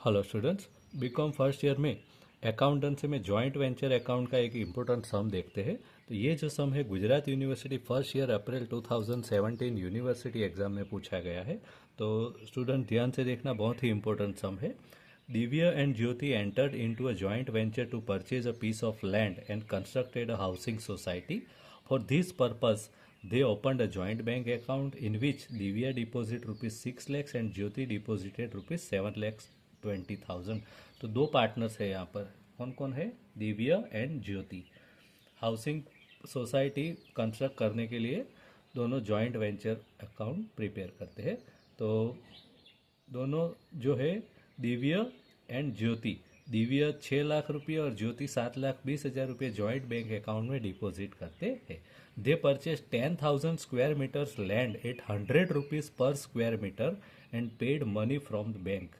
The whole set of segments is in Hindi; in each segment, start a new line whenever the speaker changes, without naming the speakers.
Hello students, B Com first year में अकाउंटेंसी में जॉइंट वेंचर अकाउंट का एक इम्पोर्टेंट सम देखते हैं। तो ये जो सम है गुजरात यूनिवर्सिटी फर्स्ट ईयर अप्रैल 2017 यूनिवर्सिटी एग्जाम में पूछा गया है। तो स्टूडेंट ध्यान से देखना, बहुत ही इम्पोर्टेंट सम है। Divya and Jyoti entered into a joint venture to purchase a piece of land and constructed a housing society. For this purpose, they opened a joint bank account in which Divya deposited rupees 6 lakhs and Jyoti deposited rupees 7 lakhs 20,000। तो दो पार्टनर्स है यहाँ पर। कौन कौन है? Divya and Jyoti. Housing society construct करने के लिए दोनों जॉइंट वेंचर अकाउंट प्रिपेयर करते हैं। तो दोनों जो है दिव्या एंड ज्योति, दिव्या 6 लाख रुपये और ज्योति 7,20,000 रुपये जॉइंट बैंक अकाउंट में डिपॉजिट करते हैं। They purchase 10,000 square meters land at 100 rupees per square meter and paid money from the bank.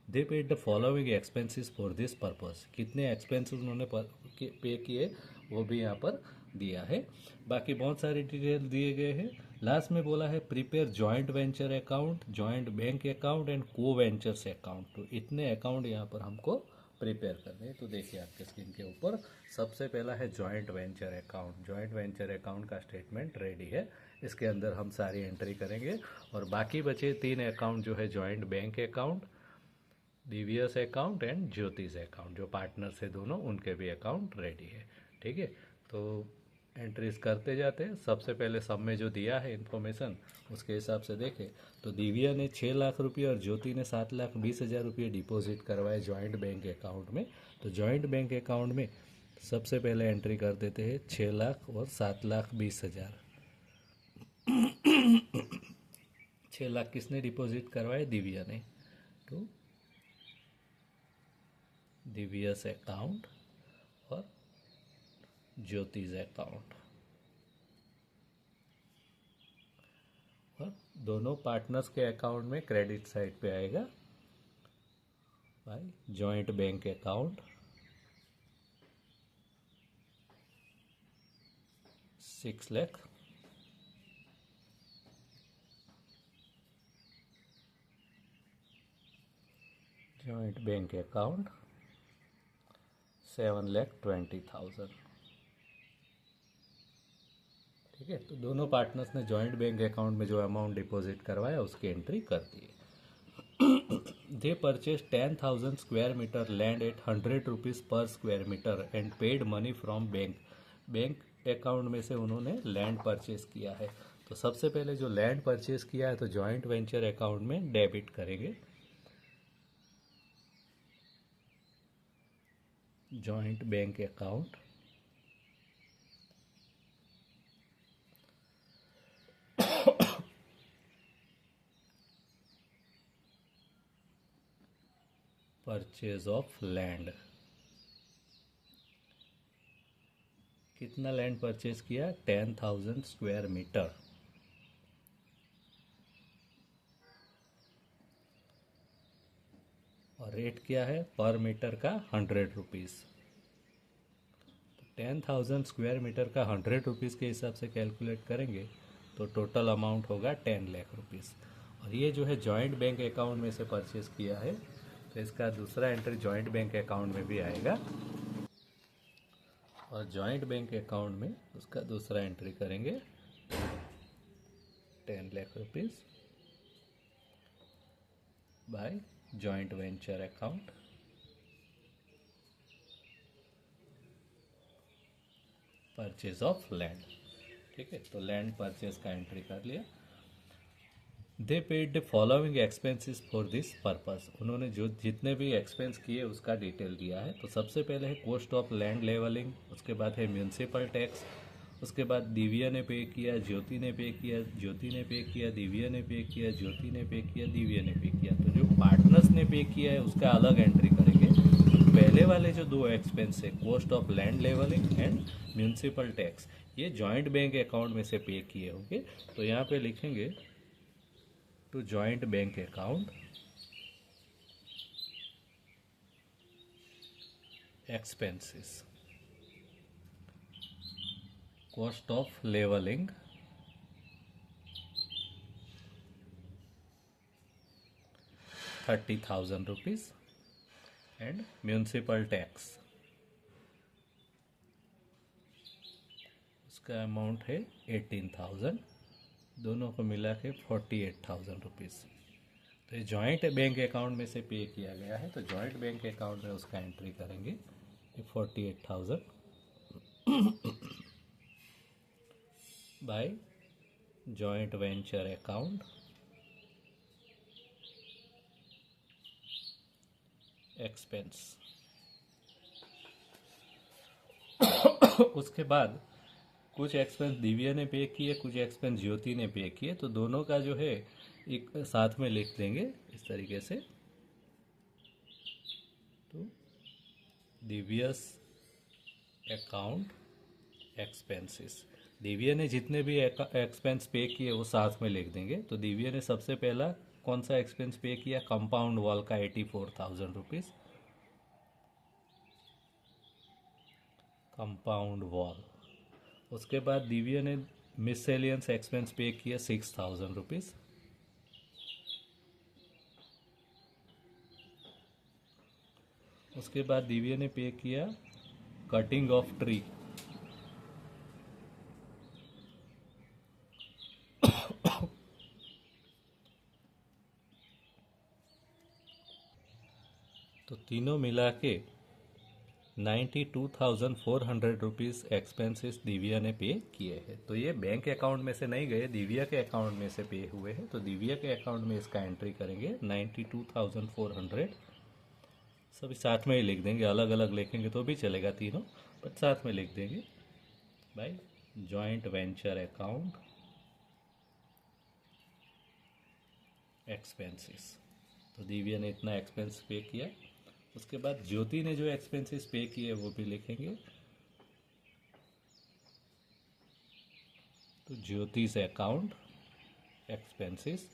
They paid the following expenses for this purpose. कितने एक्सपेंसेस उन्होंने पे किए वो भी यहाँ पर दिया है। बाकी बहुत सारे डिटेल दिए गए हैं। लास्ट में बोला है prepare joint venture account, joint bank account and को वेंचर्स अकाउंट। तो इतने अकाउंट यहाँ पर हमको प्रिपेयर करने हैं। तो देखिए आपके स्क्रीन के ऊपर सबसे पहला है joint venture account. Joint venture account का स्टेटमेंट रेडी है, इसके अंदर हम सारी एंट्री करेंगे। और बाकी बचे 3 अकाउंट जो है joint bank account, Divya's account and Jyoti's account, जो पार्टनर्स है दोनों, उनके भी अकाउंट रेडी है। ठीक है, तो एंट्रीज करते जाते हैं। सबसे पहले सब में जो दिया है इन्फॉर्मेशन उसके हिसाब से देखें तो दिव्या ने 6 लाख रुपये और ज्योति ने 7,20,000 रुपये डिपॉजिट करवाए जॉइंट बैंक अकाउंट में। तो जॉइंट बैंक अकाउंट में सबसे पहले एंट्री कर देते हैं 6 लाख और 7,20,000। 6 लाख किसने डिपॉजिट करवाए? दिव्या ने। तो दिव्यस अकाउंट और ज्योतिष अकाउंट, और दोनों पार्टनर्स के अकाउंट में क्रेडिट साइड पे आएगा भाई joint bank account 6 lakh, joint bank account 7,20,000। ठीक है, तो दोनों पार्टनर्स ने जॉइंट बैंक अकाउंट में जो अमाउंट डिपॉजिट करवाया उसकी एंट्री कर दी। They purchase 10,000 square meter land at 100 rupees per square meter and paid money from bank. Bank account में से उन्होंने लैंड परचेज किया है। तो सबसे पहले जो लैंड परचेज किया है तो जॉइंट वेंचर अकाउंट में डेबिट करेंगे। Joint bank account purchase of land. कितना लैंड परचेज किया? 10,000 स्क्वायर मीटर। और रेट क्या है पर मीटर का? 100 रुपीज़। तो 10,000 स्क्वायर मीटर का 100 रुपीज़ के हिसाब से कैलकुलेट करेंगे तो टोटल अमाउंट होगा 10 लाख रुपीज़। और ये जो है जॉइंट बैंक अकाउंट में से परचेज किया है, तो इसका दूसरा एंट्री जॉइंट बैंक अकाउंट में भी आएगा। और जॉइंट बैंक अकाउंट में उसका दूसरा एंट्री करेंगे 10 lakh rupees by joint venture account purchase of land. ठीक है, तो लैंड परचेज का एंट्री कर लिया। They paid the following expenses for this purpose. उन्होंने जो जितने भी एक्सपेंस किए उसका डिटेल दिया है। तो सबसे पहले है कॉस्ट ऑफ लैंड लेवलिंग, उसके बाद है म्यूनसिपल टैक्स, उसके बाद दिव्या ने पे किया, ज्योति ने पे किया, ज्योति ने पे किया, दिव्या ने पे किया, ज्योति ने पे किया, दिव्या ने पे किया। तो जो पार्टनर्स ने पे किया है उसका अलग एंट्री करेंगे। पहले वाले जो दो एक्सपेंस है cost of land leveling and municipal tax, ये जॉइंट बैंक अकाउंट में से पे किए होंगे। तो यहाँ पे लिखेंगे to joint bank account expenses, cost of leveling 30,000 rupees, and municipal tax, उसका अमाउंट है 18,000, दोनों को मिला के 48,000 रुपीज़। तो ये जॉइंट बैंक अकाउंट में से पे किया गया है, तो जॉइंट बैंक अकाउंट में उसका एंट्री करेंगे 48,000 by joint venture account expense. उसके बाद कुछ एक्सपेंस दिव्या ने पे किए, कुछ एक्सपेंस ज्योति ने पे किए, तो दोनों का जो है एक साथ में लिख देंगे इस तरीके से। तो दिव्यस अकाउंट एक्सपेंसेस, दिव्या ने जितने भी एक्सपेंस पे किए वो साथ में लिख देंगे। तो दिव्या ने सबसे पहला कौन सा एक्सपेंस पे किया, कंपाउंड वॉल का 84,000 रुपीज़, कंपाउंड वॉल। उसके बाद दिव्या ने मिससेलियंस एक्सपेंस पे किया 6,000 रुपीज़। उसके बाद दिव्या ने पे किया कटिंग ऑफ ट्री, तो तीनों मिला के 92,400 रुपीज़ एक्सपेंसेस दिव्या ने पे किए हैं। तो ये बैंक अकाउंट में से नहीं गए, दिव्या के अकाउंट में से पे हुए हैं। तो दिव्या के अकाउंट में इसका एंट्री करेंगे 92,400, सभी साथ में ही लिख देंगे, अलग अलग लिखेंगे तो भी चलेगा तीनों, बट साथ में लिख देंगे by joint venture account expenses. तो दिव्या ने इतना एक्सपेंस पे किया। उसके बाद ज्योति ने जो एक्सपेंसेस पे किए वो भी लिखेंगे। तो ज्योति से अकाउंट एक्सपेंसेस,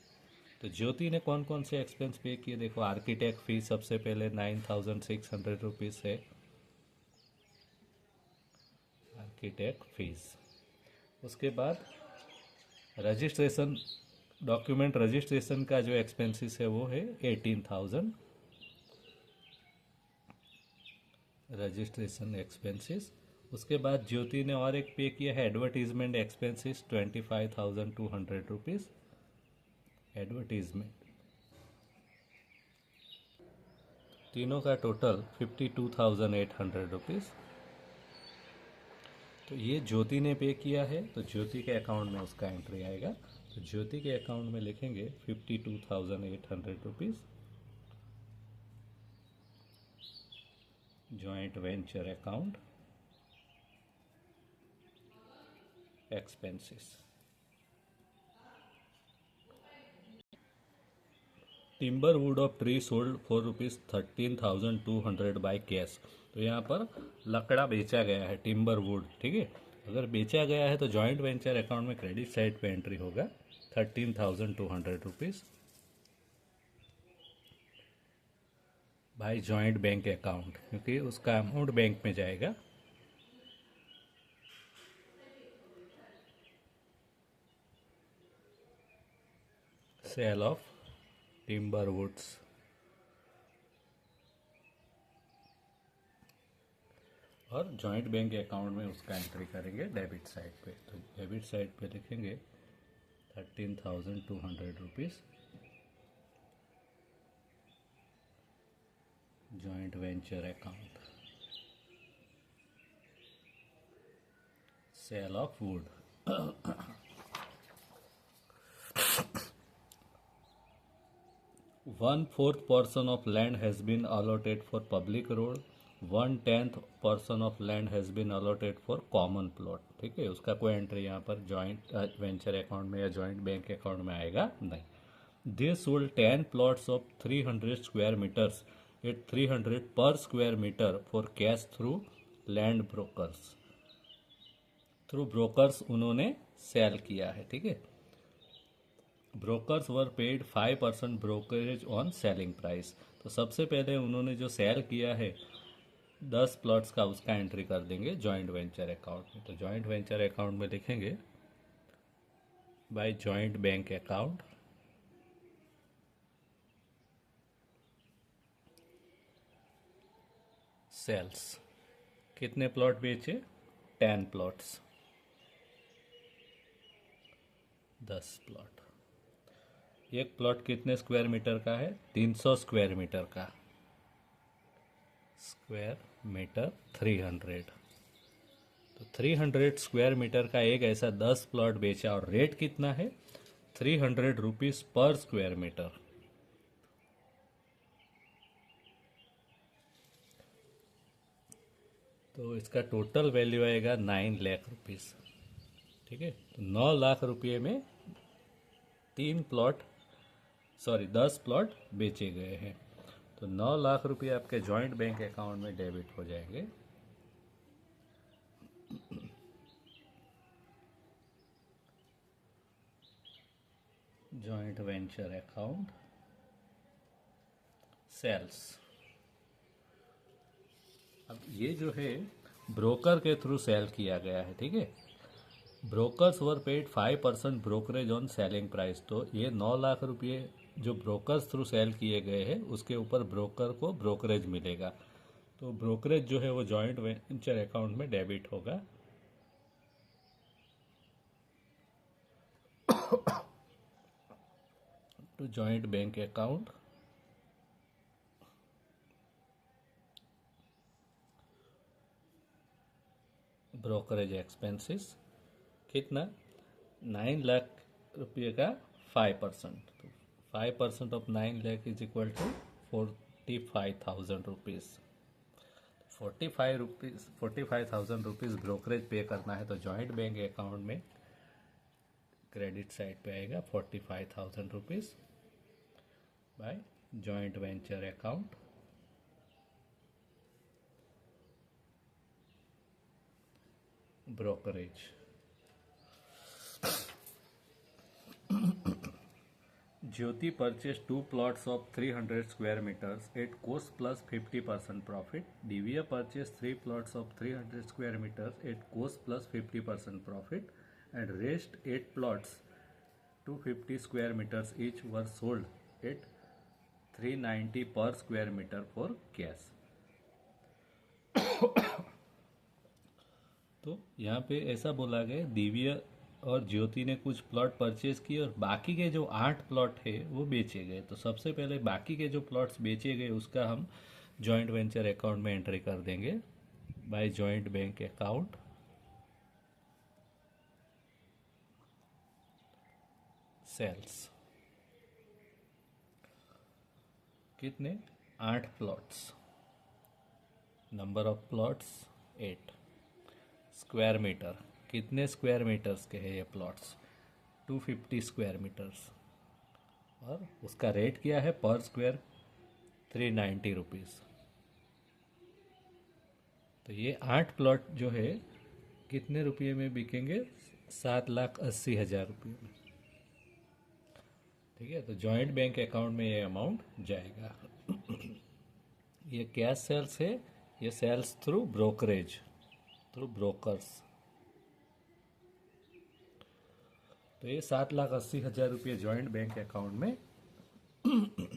तो ज्योति ने कौन कौन से एक्सपेंस पे किए, देखो आर्किटेक्ट फीस सबसे पहले 9,600 रुपीज़ है, आर्किटेक्ट फीस। उसके बाद रजिस्ट्रेशन, डॉक्यूमेंट रजिस्ट्रेशन का जो एक्सपेंसेस है वो है 18,000, रजिस्ट्रेशन एक्सपेंसेस। उसके बाद ज्योति ने और एक पे किया है एडवर्टीजमेंट एक्सपेंसेस 25,200 रुपीज़, एडवर्टीजमेंट। तीनों का टोटल 52,800 रुपीज़। तो ये ज्योति ने पे किया है, तो ज्योति के अकाउंट में उसका एंट्री आएगा। तो ज्योति के अकाउंट में लिखेंगे 52,800 rupees, joint venture account expenses. Timber would of tree sold for rupees 13,200 by cash. तो यहाँ पर लकड़ा बेचा गया है, टिम्बर वुड, ठीक है। अगर बेचा गया है तो जॉइंट वेंचर अकाउंट में क्रेडिट साइड पे एंट्री होगा 13,200 rupees by joint bank account, क्योंकि उसका अमाउंट बैंक में जाएगा। सेल ऑफ टिम्बर वुड्स, और जॉइंट बैंक अकाउंट में उसका एंट्री करेंगे डेबिट साइड पे। तो डेबिट साइड पे लिखेंगे 13,200 rupees, joint venture account, sale of wood. 1/4 portion of land has been allotted for public road, 1/10 portion of land has been allotted for common plot, ठीक है। उसका कोई एंट्री यहाँ पर जॉइंट वेंचर अकाउंट में या जॉइंट बैंक अकाउंट में आएगा नहीं। They sold 10 plots of 300 square meters at 300 per square meter for cash through land brokers, through brokers उन्होंने सेल किया है, ठीक है। Brokers were paid 5% brokerage on selling price. तो सबसे पहले उन्होंने जो सेल किया है 10 प्लॉट्स का, उसका एंट्री कर देंगे जॉइंट वेंचर अकाउंट में। तो जॉइंट वेंचर अकाउंट में लिखेंगे by joint bank account sales. कितने प्लॉट बेचे? 10 प्लॉट्स, 10 प्लॉट। एक प्लॉट कितने स्क्वायर मीटर का है? 300 स्क्वायर मीटर का। Square meter 300। तो 300 स्क्वायर मीटर का एक ऐसा 10 प्लॉट बेचा और रेट कितना है? 300 रुपीज़ पर स्क्वायर मीटर। तो इसका टोटल वैल्यू आएगा 9 लाख रुपीज़। ठीक है, तो 9 लाख रुपये में 10 प्लॉट बेचे गए हैं। तो 9 लाख रुपये आपके जॉइंट बैंक अकाउंट में डेबिट हो जाएंगे। Joint venture account, sales. अब ये जो है ब्रोकर के थ्रू सेल किया गया है। ठीक है, brokers were paid 5% brokerage on selling price. तो ये 9 लाख रुपये जो ब्रोकर्स थ्रू सेल किए गए हैं उसके ऊपर ब्रोकर को ब्रोकरेज मिलेगा। तो ब्रोकरेज जो है वो जॉइंट वेंचर अकाउंट में डेबिट होगा। To joint bank account, brokerage expenses. कितना? 9 लाख रुपये का 5%। तो 5% of 9 lakh is equal to 45,000 rupees. 45,000 rupees brokerage pay करना है। तो जॉइंट बैंक अकाउंट में क्रेडिट साइड पे आएगा 45,000 rupees by joint venture account, brokerage. Jyoti purchased 2 plots of 300 square meters at cost plus 50% profit. Divya purchased 3 plots of 300 square meters at cost plus 50% profit, and rest 8 plots 250 square meters each were sold at 390 per square meter for cash. तो यहाँ पे ऐसा बोला गया, दिव्या और ज्योति ने कुछ प्लॉट परचेज किए और बाकी के जो 8 प्लॉट है वो बेचे गए। तो सबसे पहले बाकी के जो प्लॉट्स बेचे गए उसका हम जॉइंट वेंचर अकाउंट में एंट्री कर देंगे by joint bank account, sales. कितने? 8 plots, number of plots 8। Square meter, कितने स्क्वायर मीटर्स के हैं ये प्लॉट्स? 250 square metres. और उसका रेट क्या है पर स्क्वायर? 390 रुपीज़। तो ये 8 प्लॉट जो है कितने रुपये में बिकेंगे? 7,80,000 रुपये में। ठीक है, तो जॉइंट बैंक अकाउंट में ये अमाउंट जाएगा। ये कैश सेल्स है, ये sales through brokerage, through brokers. तो ये 7,80,000 रुपये जॉइंट बैंक अकाउंट में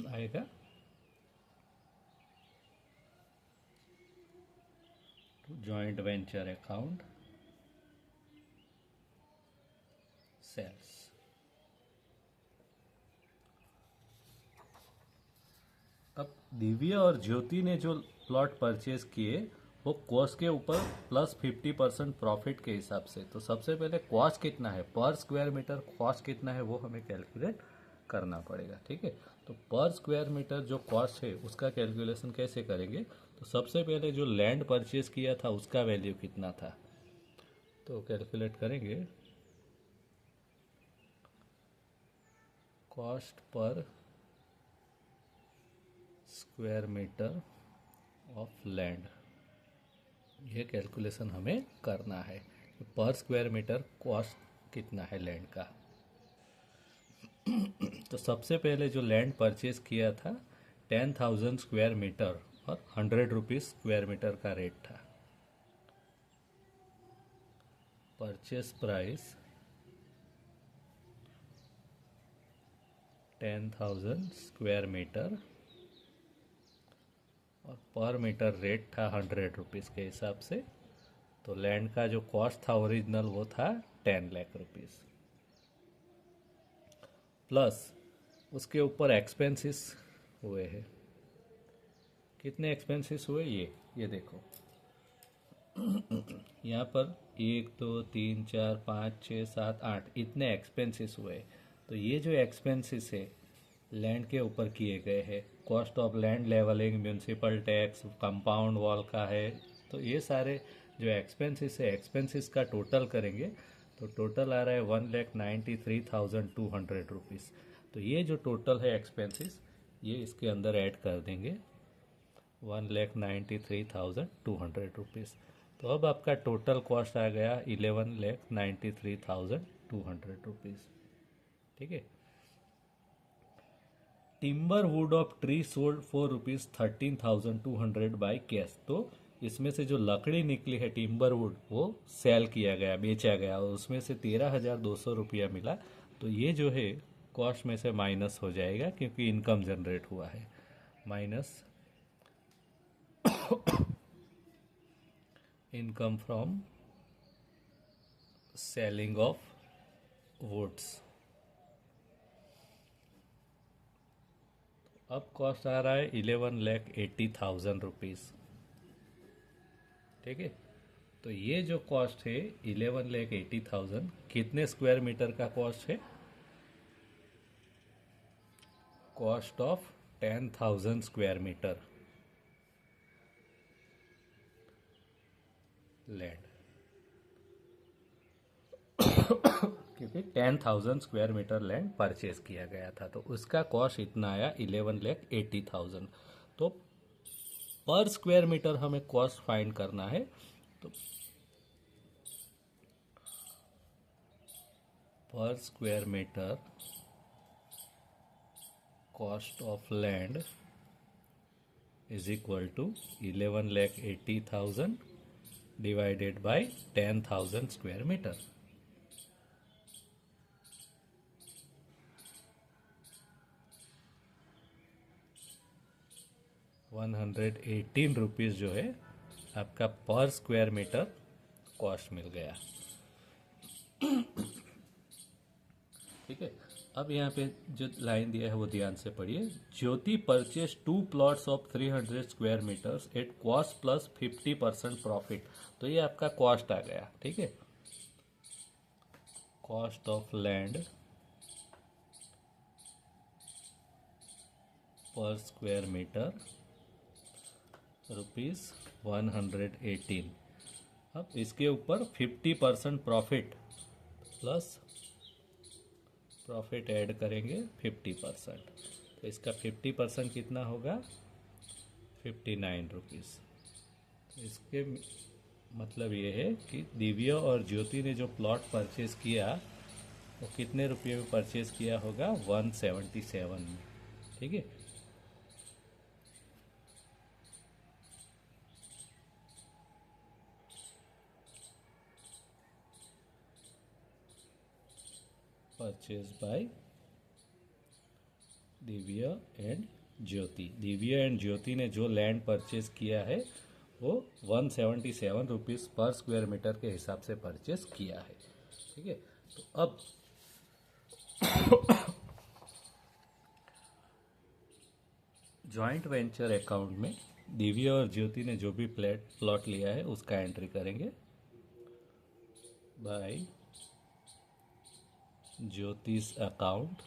आएगा। Joint venture account, sales. अब दिव्या और ज्योति ने जो प्लॉट परचेज किए वो कॉस्ट के ऊपर प्लस 50% प्रॉफिट के हिसाब से। तो सबसे पहले कॉस्ट कितना है पर स्क्वायर मीटर, कॉस्ट कितना है वो हमें कैलकुलेट करना पड़ेगा। ठीक है, तो पर स्क्वायर मीटर जो कॉस्ट है उसका कैलकुलेशन कैसे करेंगे? तो सबसे पहले जो लैंड परचेज किया था उसका वैल्यू कितना था, तो कैलकुलेट करेंगे cost per square meter of land. ये कैलकुलेशन हमें करना है कि पर स्क्वायर मीटर कॉस्ट कितना है लैंड का। तो सबसे पहले जो लैंड परचेज किया था 10,000 स्क्वायर मीटर और 100 रुपीज़ स्क्वायर मीटर का रेट था। परचेज प्राइस 10,000 स्क्वायर मीटर और पर मीटर रेट था 100 रुपीज़ के हिसाब से। तो लैंड का जो कॉस्ट था ओरिजिनल वो था 10 लाख रुपीज़, प्लस उसके ऊपर एक्सपेंसेस हुए हैं। कितने एक्सपेंसेस हुए ये देखो, यहाँ पर 1 2 3 4 5 6 7 8 इतने एक्सपेंसेस हुए। तो ये जो एक्सपेंसेस है लैंड के ऊपर किए गए हैं, cost of land leveling, municipal tax, compound wall का है, तो ये सारे जो एक्सपेंसेस है एक्सपेंसेस का टोटल करेंगे तो टोटल आ रहा है 1,93,200 रुपीज़। तो ये जो टोटल है एक्सपेंसेस ये इसके अंदर ऐड कर देंगे 1,93,200 रुपीज़। तो अब आपका टोटल कॉस्ट आ गया 11,93,200 रुपीज़। ठीक है। Timber would of tree sold for rupees 13,200 by cash. तो इसमें से जो लकड़ी निकली है टिम्बर वुड वो सेल किया गया, बेचा गया, और उसमें से 13,200 रुपया मिला। तो ये जो है कॉस्ट में से माइनस हो जाएगा क्योंकि इनकम जनरेट हुआ है। Minus income from selling of woods. अब कॉस्ट आ रहा है 11,80,000 रुपीज़। ठीक है। तो ये जो कॉस्ट है 11,80,000 कितने स्क्वायर मीटर का कॉस्ट है? Cost of 10,000 square meter land, क्योंकि 10,000 स्क्वायर मीटर लैंड परचेज किया गया था। तो उसका कॉस्ट इतना आया 11,80,000। तो पर स्क्वायर मीटर हमें कॉस्ट फाइंड करना है। तो per square meter cost of land is equal to 11,80,000 divided by 10,000 square meter. 118 rupees जो है आपका पर स्क्वायर मीटर कॉस्ट मिल गया। ठीक है। अब यहाँ पे जो लाइन दिया है वो ध्यान से पढ़िए। Jyoti purchase 2 plots of 300 square meters at cost plus 50% profit. तो ये आपका कॉस्ट आ गया। ठीक है। Cost of land per square meter ₹118। अब इसके ऊपर 50% प्रॉफिट प्लस प्रॉफिट ऐड करेंगे 50%। तो इसका 50% कितना होगा? 59 रुपीज़। तो इसके मतलब ये है कि दिव्या और ज्योति ने जो प्लॉट परचेज किया वो कितने रुपये में परचेज किया होगा? 177 में। ठीक है। Purchase by Divya and Jyoti. Divya and Jyoti ने जो लैंड परचेज किया है वो 177 रुपीज़ पर स्क्वायर मीटर के हिसाब से परचेज किया है। ठीक है। तो अब जॉइंट वेंचर अकाउंट में दिव्या और ज्योति ने जो भी प्लॉट लिया है उसका एंट्री करेंगे। बाय ज्योतिष अकाउंट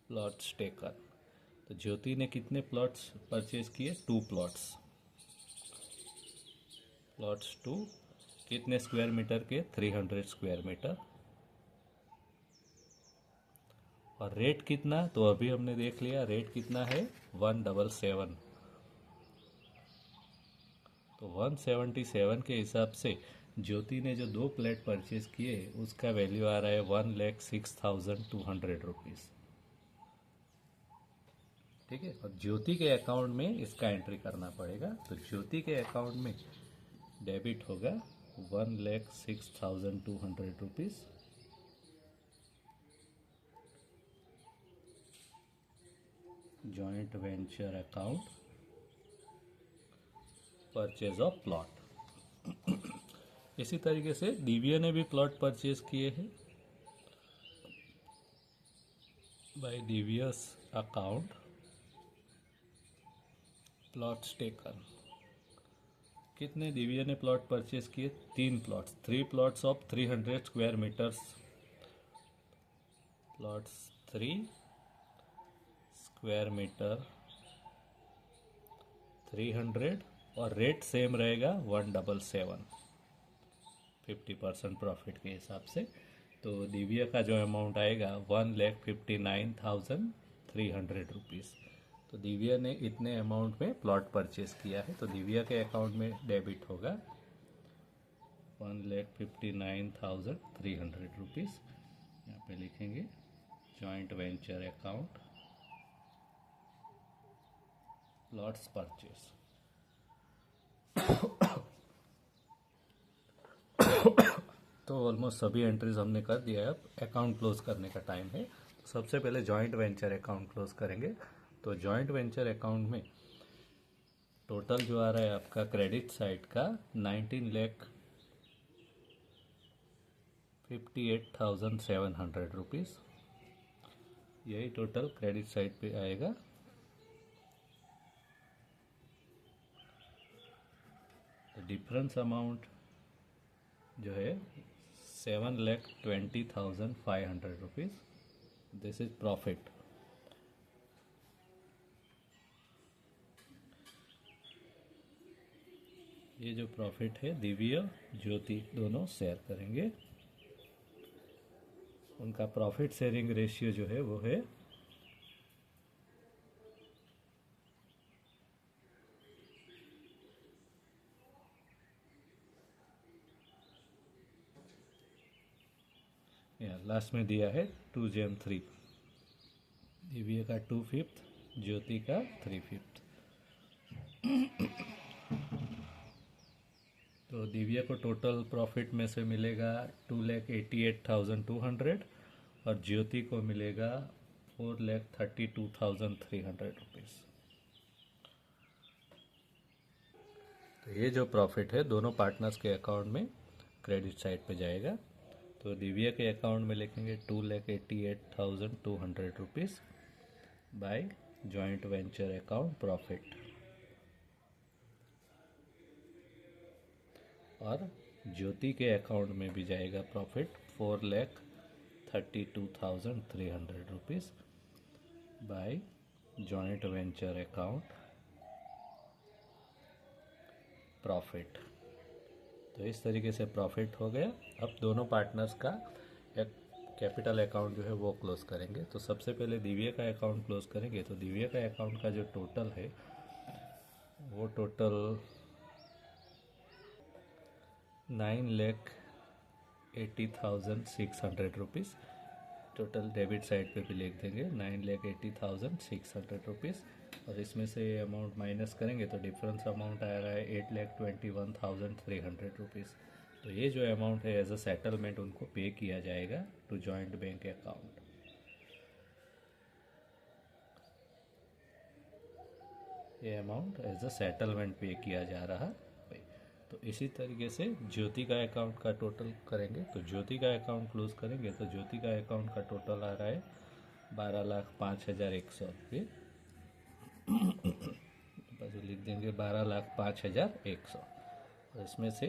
प्लॉट्स टेकन। तो ज्योति ने कितने प्लॉट्स परचेज किए? 2 प्लॉट्स। प्लॉट्स 2 कितने स्क्वायर मीटर के? 300 स्क्वायर मीटर। और रेट कितना? तो अभी हमने देख लिया रेट कितना है, 177। तो 177 के हिसाब से ज्योति ने जो 2 प्लेट परचेज किए उसका वैल्यू आ रहा है 1,06,200 रुपीज़। ठीक है। और ज्योति के अकाउंट में इसका एंट्री करना पड़ेगा। तो ज्योति के अकाउंट में डेबिट होगा 1,06,200 rupees. Joint venture account purchase of plot. इसी तरीके से दिव्या ने भी प्लॉट परचेज किए हैं by Divya's account plots taken. कितने दिव्या ने प्लॉट परचेज किए? 3 plots, 3 plots of 300 square meters. Plots 3 square meter 300 और रेट सेम रहेगा 177, 50% प्रॉफिट के हिसाब से। तो दिव्या का जो अमाउंट आएगा 1,59,300 रुपीज़। तो दिव्या ने इतने अमाउंट में प्लॉट परचेज किया है, तो दिव्या के अकाउंट में डेबिट होगा 1,59,300 रुपीज़। यहाँ पे लिखेंगे joint venture account plots purchase. तो ऑलमोस्ट सभी एंट्रीज हमने कर दिया है। अब अकाउंट क्लोज करने का टाइम है। तो सबसे पहले जॉइंट वेंचर अकाउंट क्लोज करेंगे। तो जॉइंट वेंचर अकाउंट में टोटल जो आ रहा है आपका क्रेडिट साइड का 19,58,700 रुपीज़, यही टोटल क्रेडिट साइड पे आएगा। डिफरेंस अमाउंट जो है 7,20,500 रुपीज़, दिस इज प्रॉफिट। ये जो प्रॉफिट है दिव्या ज्योति दोनों शेयर करेंगे। उनका प्रॉफिट शेयरिंग रेशियो जो है वो है 2/3। दिव्या का 2/5, ज्योति का 3/5। तो दिव्या को टोटल प्रॉफिट में से मिलेगा 2,88,200 और ज्योति को मिलेगा 4,32,300 रुपीज़। तो ये जो प्रॉफिट है दोनों पार्टनर्स के अकाउंट में क्रेडिट साइड पे जाएगा। तो दिव्या के अकाउंट में लिखेंगे 2,88,200 rupees by joint venture account profit, और ज्योति के अकाउंट में भी जाएगा profit 4,32,300 rupees by joint venture account profit. तो इस तरीके से प्रॉफिट हो गया। अब दोनों पार्टनर्स का एक कैपिटल अकाउंट जो है वो क्लोज करेंगे। तो सबसे पहले दिव्या का अकाउंट क्लोज करेंगे। तो दिव्या का अकाउंट का जो टोटल है वो total 9,80,600 rupees. Total debit side पे भी लिख देंगे 9,80,600 रुपीज़, और इसमें से अमाउंट माइनस करेंगे तो डिफरेंस अमाउंट आ रहा है 8,21,300 रुपीज़। तो ये जो अमाउंट है एज अ सेटलमेंट उनको पे किया जाएगा टू जॉइंट बैंक अकाउंट। ये अमाउंट एज अ सेटलमेंट पे किया जा रहा है। तो इसी तरीके से ज्योति का अकाउंट का टोटल करेंगे। तो ज्योति का अकाउंट क्लोज करेंगे तो ज्योति का अकाउंट का टोटल आ रहा है 12,05,100 रुपये। बस लिख देंगे 12,05,100, और इसमें से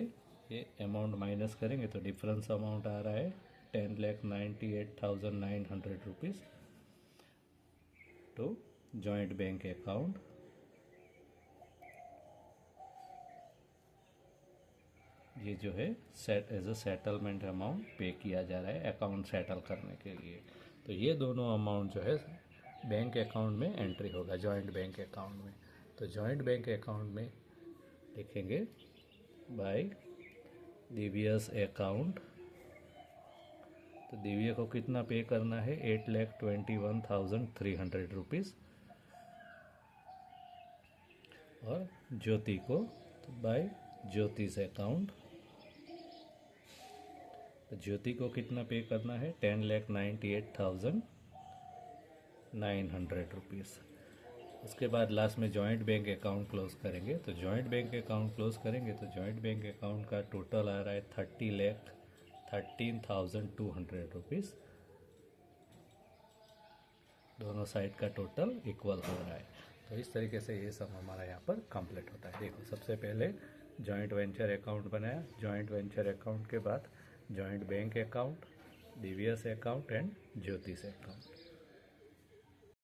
ये अमाउंट माइनस करेंगे तो डिफरेंस अमाउंट आ रहा है 10,98,900 rupees to joint bank account. ये जो है set as a settlement amount pay किया जा रहा है अकाउंट सेटल करने के लिए। तो ये दोनों अमाउंट जो है बैंक अकाउंट में एंट्री होगा, जॉइंट बैंक अकाउंट में। तो जॉइंट बैंक अकाउंट में लिखेंगे बाय दिव्यास अकाउंट। तो दिव्या को कितना पे करना है 8,21,300 रुपीज़, और ज्योति को तो बाय ज्योतिष अकाउंट। तो ज्योति को कितना पे करना है 10,98,900 रुपीज़। उसके बाद लास्ट में जॉइंट बैंक अकाउंट क्लोज करेंगे। तो जॉइंट बैंक अकाउंट क्लोज करेंगे तो जॉइंट बैंक अकाउंट का टोटल आ रहा है 30,13,200 रुपीज़। दोनों साइड का टोटल इक्वल हो रहा है। तो इस तरीके से ये सम हमारा यहाँ पर कंप्लीट होता है। देखो, सबसे पहले जॉइंट वेंचर अकाउंट बनाया, जॉइंट वेंचर अकाउंट के बाद joint bank account, DVS account and Jyoti's account.